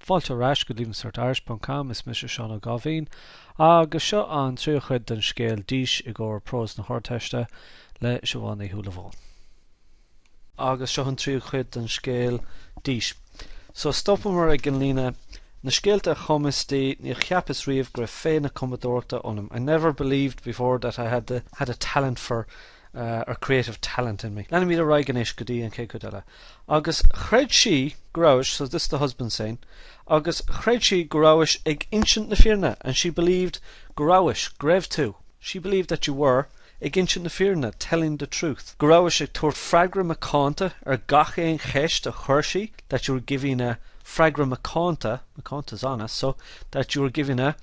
Fáilte rás go Leavingcertirish.com is Mr. Sean O'Gavin agus seo an trí chuid den scéal díos I gcóir prós na hórteiste le Siobhánaí Thuilleamh. Agus seo an trí chuid den scéal díos. So stoppam mar ag an líne na scéalta chomistí ní cheappas riamh gur féin na commodórta onam. I never believed before that I had a talent for or creative talent in me. Lena míad a raigenis go dtí an cé codaile. Agus chreid sí grouish, so this is the husband saying, agus chreid sí grouish ag insint na fearna, and she believed grouish, grev too. She believed that you were ag insint na fearna, telling the truth. Grouish ag tuairt fragra macánta gach éon cheist a chuirsí, that you were giving a fragra macánta's honest, so that you were giving a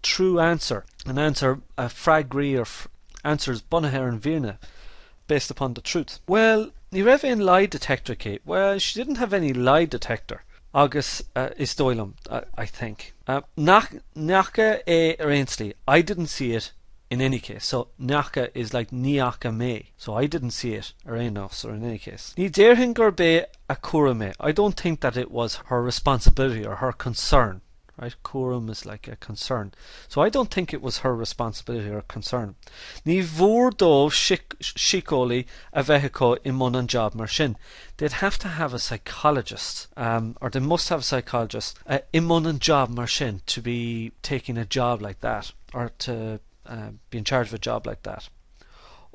true answer, an answer, a fragri or answers bunahar and virna based upon the truth. Well, ní raibh éon lie detector Kate. Well, she didn't have any lie detector. Agus is doilum, I think. Nacha é Ainsley. I didn't see it in any case. So nacha is like niacha me. So I didn't see it or anos or in any case. Ní déirhin gur bé a cura me. I don't think that it was her responsibility or her concern. Right, quorum is like a concern. So I don't think it was her responsibility or concern. Ní bhór dó shicoli a bheithico in mon an job mar sin. They'd have to have a psychologist, or they must have a psychologist in mon an job mar sin to be taking a job like that, or to be in charge of a job like that.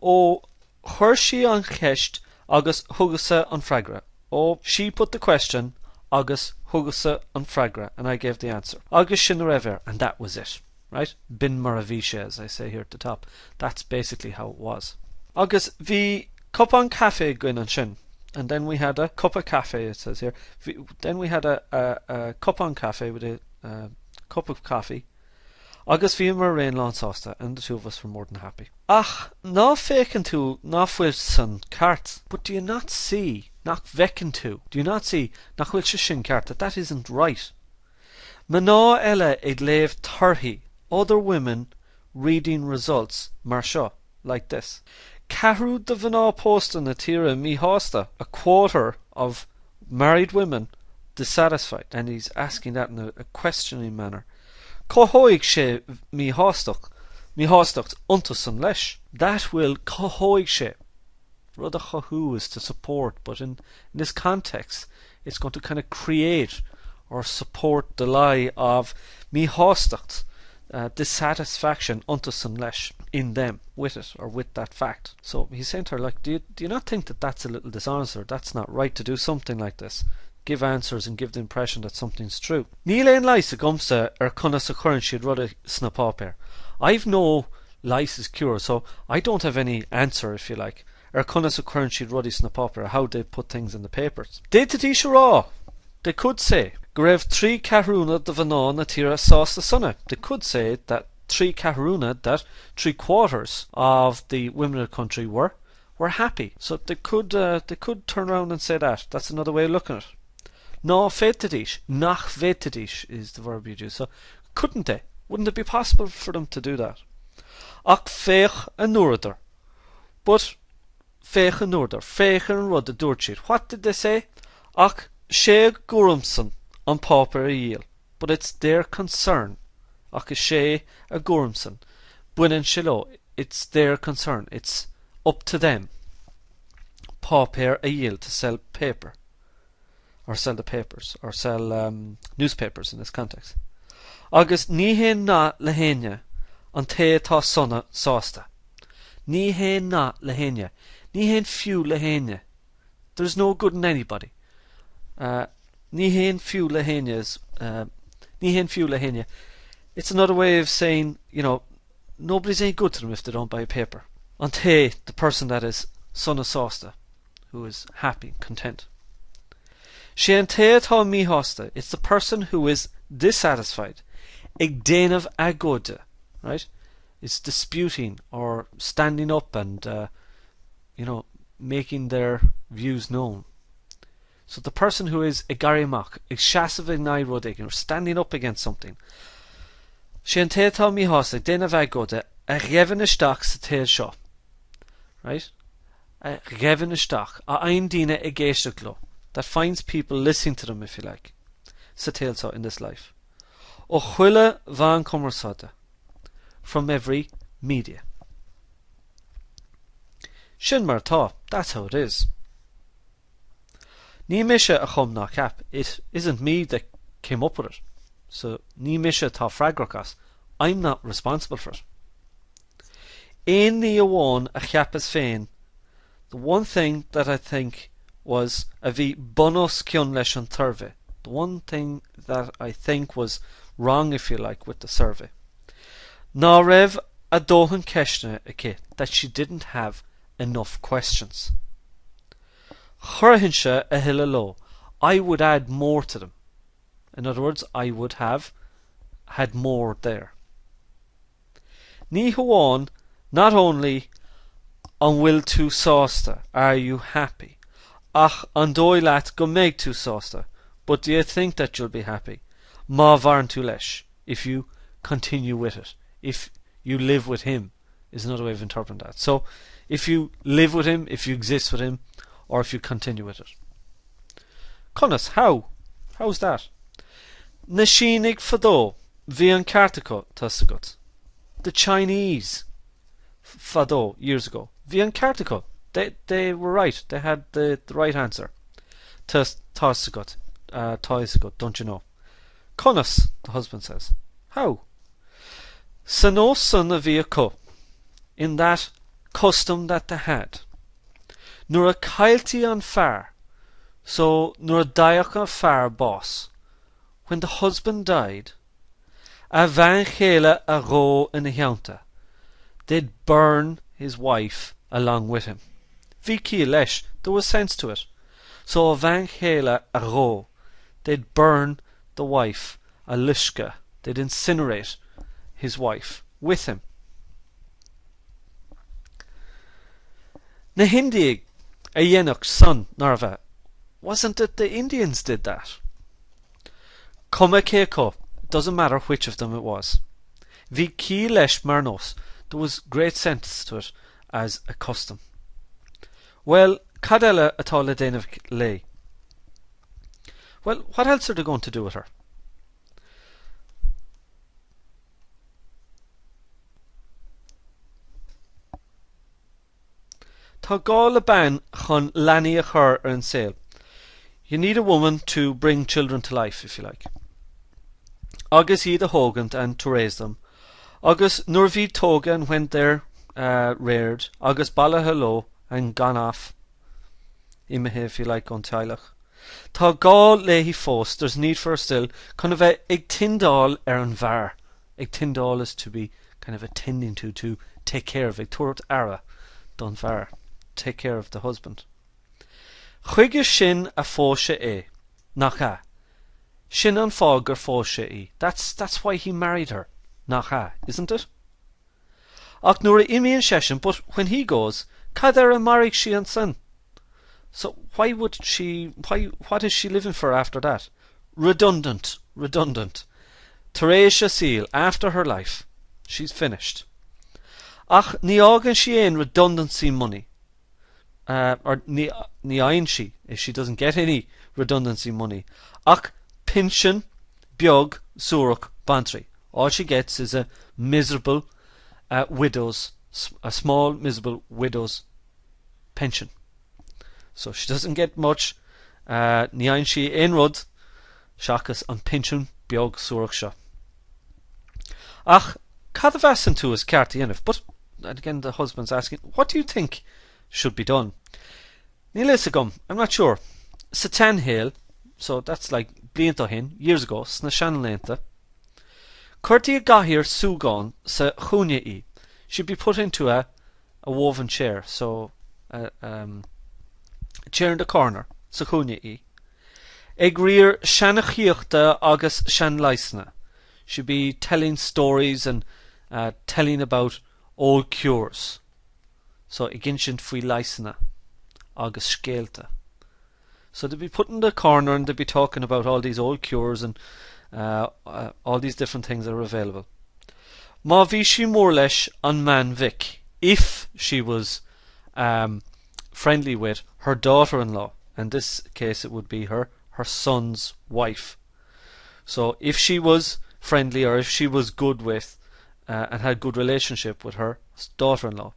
Oh, chuirsi an cheist agus thugasa an fragra. Oh, she put the question, agus thugasa an fragra, and I gave the answer. Agus sin raibh, and that was it. Right? Bin maravisha, as I say here at the top. That's basically how it was. Agus vi cup an cafe going on sin. And then we had a cup of cafe, it says here. Then we had a cup on cafe with a cup of coffee. Agus vi mar rain lán sásta, and the two of us were more than happy. Ach, ná fécin tú ná fuil san cart. But do you not see, nach vecin tú, do you not see, nach fuil se sin cart, that isn't right. Maná eile ag léamh tarthaí, other women reading results mar seo, like this. Carú de bhaná posta na tíre mí hásta, a quarter of married women dissatisfied. And he's asking that in a questioning manner. Cohoig sé mí hástacht untas an leis. That will cohoig sé. Rud a chohu is to support, but in this context it's going to kind of create or support the lie of mí hástacht, dissatisfaction untas an leis in them, with it or with that fact. So he's saying to her, like, do you not think that that's a little dishonest, or that's not right to do something like this? Give answers and give the impression that something's true. Níl éon leis a gumsa conas a churann siad rud a snapápéir. I've no lice's cure, so I don't have any answer, if you like. Conas a churann siad rud a snapápéir, how they put things in the papers. Déití rá. They could say, go raibh trí carúna de bhaná na tíre sásta sunna. They could say that trí carúna, that 3/4 of the women of the country were happy. So they could turn around and say that. That's another way of looking at it. Ná féitidís, nach féitidís is the verb you use. So couldn't they? Wouldn't it be possible for them to do that? Ach féich an nuaradar. But féich an nuaradar, féich an rud a dúirtíad. What did they say? Ach sé gurumsan an pápar a díal. But it's their concern. Ach is sé a gurumsan. Buinean shilo. It's their concern. It's up to them. Pápar a díal, to sell paper. Or sell the papers, or sell newspapers in this context. Agus ní hén ná le héine an té tá sonna sásta. Ní hén ná le héine. Ní hén fiú le héine. There's no good in anybody. Ní hén fiú le héine is ní hén fiú le héine. It's another way of saying, you know, nobody's any good to them if they don't buy a paper. An té, the person that is sonna sásta, who is happy, content. Sé an té atá mí hásta. It's the person who is dissatisfied. Ag déanamh agóide, right? It's disputing or standing up and, making their views known. So the person who is ag garimach, ag seasamh ag naid rud éigin, or standing up against something. Sé an té atá mí hásta, ag déanamh agóide, a gheimhin isteach sa té seo. Right? A gheimhin isteach, a ein díine ag géisteach lo. That finds people listening to them, if you like. sa téalsá in this life. O chuile van commersada, from every media. Sin mar tá, that's how it is. Ní mise a chum ná cap. It isn't me that came up with it. So ní mise tá freagrachas. I'm not responsible for it. Ein ní amháin a cheapas féin. The one thing that I think was a bhí bonus cion leis an turve. The one thing that I think was wrong, if you like, with the survey. Ná raibh a dóthain ceistne aici that she didn't have enough questions. Churthainse a hille lo. I would add more to them. In other words, I would have had more there. Ní hamháin, not only an bhfuil tú sásta, are you happy, ach an dóigh leat go mbeidh tú sásta, but do you think that you'll be happy? Má bharan tú leis, if you continue with it, if you live with him, is another way of interpreting that. So, if you live with him, if you exist with him, or if you continue with it. Conas, how? How's that? Na sínig fadó, bhí an cartaco tasagat. The Chinese fadó years ago. Bhí an cartaco. They were right. They had the right answer. Tasagat. Tasagat, don't you know? Conas, the husband says. How? Sa nó son a bhí acu, in that custom that they had. Nuair a cailtí an fear, so nuair a daoch an fear boss, when the husband died, a bhain chéile a ró in a theanta, they'd burn his wife along with him. Bhí cí leis, there was sense to it. So a bhain chéile a ró, they'd burn the wife, a lishka, they'd incinerate his wife with him. Na Hindiig a dhéanach son Narva, wasn't it the Indians did that? Cuma céco, it doesn't matter which of them it was. Bhí cí leis mar nós, there was great sense to it as a custom. Well, cad eile atá le déanamh lé? Well, what else are they going to do with her? Tá gá le ban chun leanaí a chur ar an saol. You need a woman to bring children to life, if you like. Agus iad a thógant and to raise them. Agus nuair bhí tógan when they're reared, agus bailithe lo and gone off. Imethe, if you like, on teilech. Tá gá léhí fós, there's need for still, kind of a ag tindal ar an bhar. Ag tindal is to be kind of attending to take care of. Ag tuairt ara, don bhar. Take care of the husband. Chuige sin a fóise é, nach a. Sin an fágur fóise í. That's why he married her, nach a, isn't it? Ach nuair a imíonn session, but when he goes, cad ar a marriage she an son. So what is she living for after that? Redundant. Teresia Seal, after her life, she's finished. Ach ní ágan sí aon redundancy money. Or ní aon she, if she doesn't get any redundancy money. Ach pension, beag, súrach, bantry. All she gets is a miserable a small miserable widow's pension. So she doesn't get much. Ní aon she aon rud, seachas an pension, beag, súrach seo. Ach cad a bheasan tú is ceart dhéanamh, but again the husband's asking, what do you think should be done? Níl is a gum, I'm not sure. Sa ten héal, so that's like blianta hin, years ago, sna seanlénta. Curtí a gahir súgáin sa chúine í. She'd be put into a woven chair, so a chair in the corner, sa chúine í. Ag riar seanachíochta agus seanlaisna. She'd be telling stories and telling about old cures. So iginsint fui laisna agus scéalta. So they'd be put in the corner and they'd be talking about all these old cures and all these different things that are available. Ma bhí sí mór leis an man Vic, if she was friendly with her daughter-in-law. In this case it would be her son's wife. So if she was friendly, or if she was good with and had good relationship with her daughter-in-law.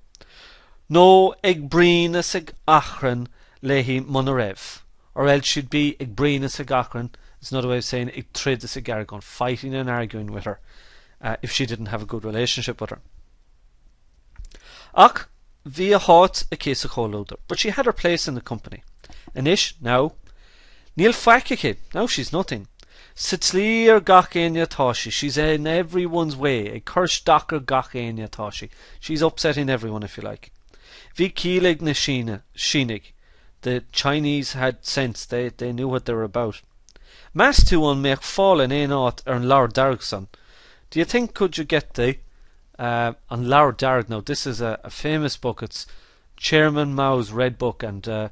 No ag brinas ag achran lehi monarev, or else she'd be ag brinas ag achran. It's another way of saying ag tridas ag argon, fighting and arguing with her if she didn't have a good relationship with her. Ach via hot a case of cholloder, but she had her place in the company. And ish now Neil Fakike, now she's nothing. Sitzlier gachenia toshi, she's in everyone's way, a kirsch docker gachenia toshi. She's upsetting everyone, if you like. Vi kielig na shinig. The Chinese had sense, they knew what they were about. Mas tu on make fall in ein out Lord Dargson. Do you think could you get the on Lord Darg? Now this is a famous book. It's Chairman Mao's Red Book, and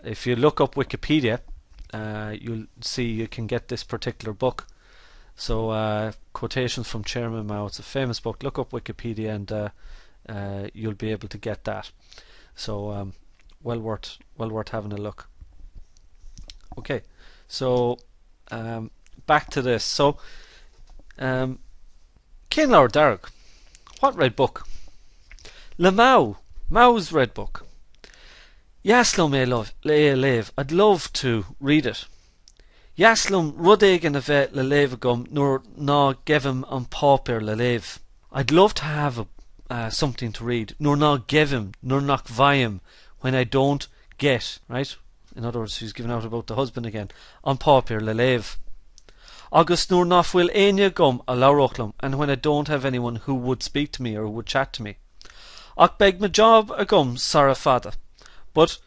if you look up Wikipedia, you'll see you can get this particular book. So quotations from Chairman Mao. It's a famous book. Look up Wikipedia and you'll be able to get that. So well worth having a look. Okay, so back to this. So Cén Lord Darg, what Red Book? Mao's Red Book. Yaslum lev, I'd love to read it. Yaslum rudegen ave le levagum nor na gevim on pauper le lev. I'd love to have something to read. Nor na gevim, nor nak vayim, when I don't get, right? In other words, she's giving out about the husband again. On pauper le lev. August nor naf will enya gum a laurochlum, and when I don't have anyone who would speak to me or would chat to me. Ach beg my job a gum sarafada. But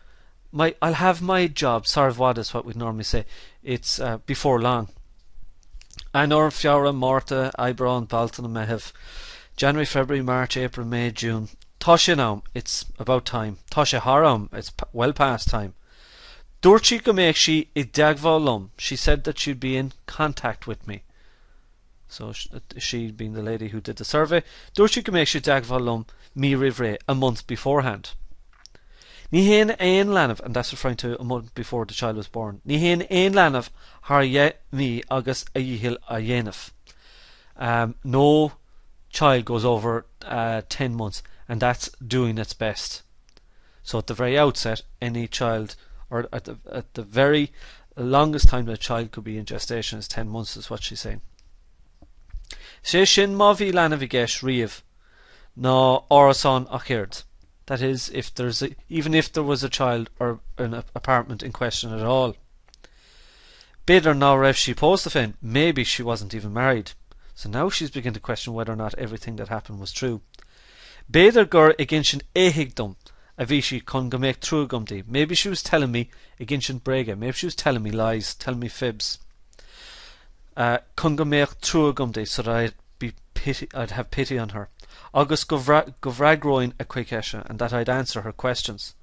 I'll have my job, sarvada is what we'd normally say. It's before long. Anor, Fiora, Morta, Ibra and Balton and Mehev. January, February, March, April, May, June. Tosha now, it's about time. Tosha haram, it's well past time. Durchi Gomekshi idagvalum. She said that she'd be in contact with me. So she being the lady who did the survey. Durchi Gomekshi idagvalum mi rivre, a month beforehand. Ní hen ein lanav, and that's referring to a month before the child was born. Ní hen ein lanav har ye mi agus a yihil a yenaf. No child goes over 10 months, and that's doing its best. So at the very outset, any child, or at the very longest time that a child could be in gestation is 10 months, is what she's saying. She shin mavi lanavigesh riv, no orason achird. That is, even if there was a child or an apartment in question at all. Bid or now rev she posed the fin, maybe she wasn't even married. So now she's beginning to question whether or not everything that happened was true. Beder gur against ehigdom, avishi kon gomek trugumdi. Maybe she was telling me against brega. Maybe she was telling me lies, telling me fibs. Kon gomek trugumdi, so that I'd have pity on her. Agus govragroin a quikesha, and that I'd answer her questions.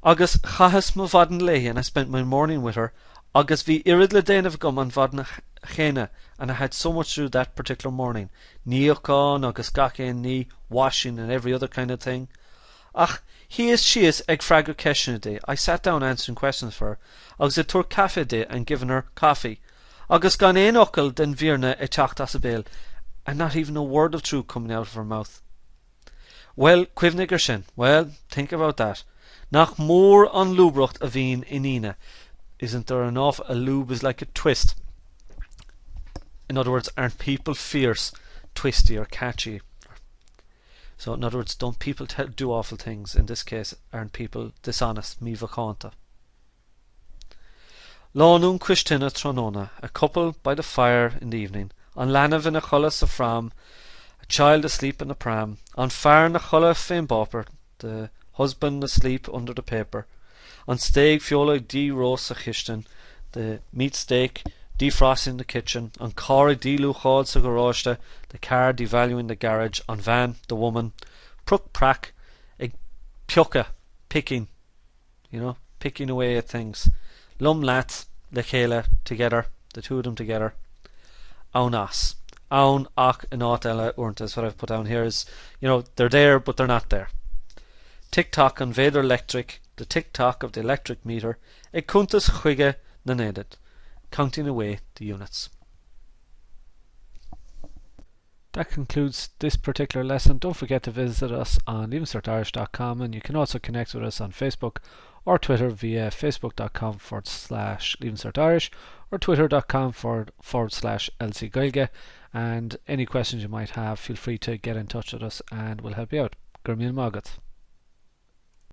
Agus chahas ma vaden lehi, and I spent my morning with her. Agus vi irid le dain of gum an vaden chena, and I had so much to do that particular morning. Niokon, agus gaken, ni, washing, and every other kind of thing. Ach, she is eg frago keshen day. I sat down answering questions for her. Agus a tur cafe day and given her coffee. Agus gan ein okkel den virna e tacht as a bail, and not even a word of truth coming out of her mouth. Well, Quivnigershin, well, think about that. Nach more on lubrucht a veen inina. Isn't there enough? A lube is like a twist. In other words, aren't people fierce, twisty or catchy? So in other words, don't people do awful things? In this case, aren't people dishonest? Mi vacanta. Lonun Christina Tronona, a couple by the fire in the evening. On lanav in a cholas of fram, a child asleep in a pram. On fire in a chola fame bopper, the husband asleep under the paper. On steak fiola de roast a chishtin, the meat steak defrosting in the kitchen. On car de luchod sa garage, the car devaluing the garage. On van, the woman, pruk prak, a pioka, picking, picking away at things. Lum lats, lekela, together, the two of them together. Aunas. Aun, ach, and ela, urnt, is what I've put down here is, they're there, but they're not there. Tick-tock on Vader electric, the tick-tock of the electric meter, e kuntas chuige nanedit, counting away the units. That concludes this particular lesson. Don't forget to visit us on Leavingcertirish.com, and you can also connect with us on Facebook or Twitter via facebook.com/LeavingCertIrish or twitter.com/LC and any questions you might have, feel free to get in touch with us and we'll help you out. Gur míle magat.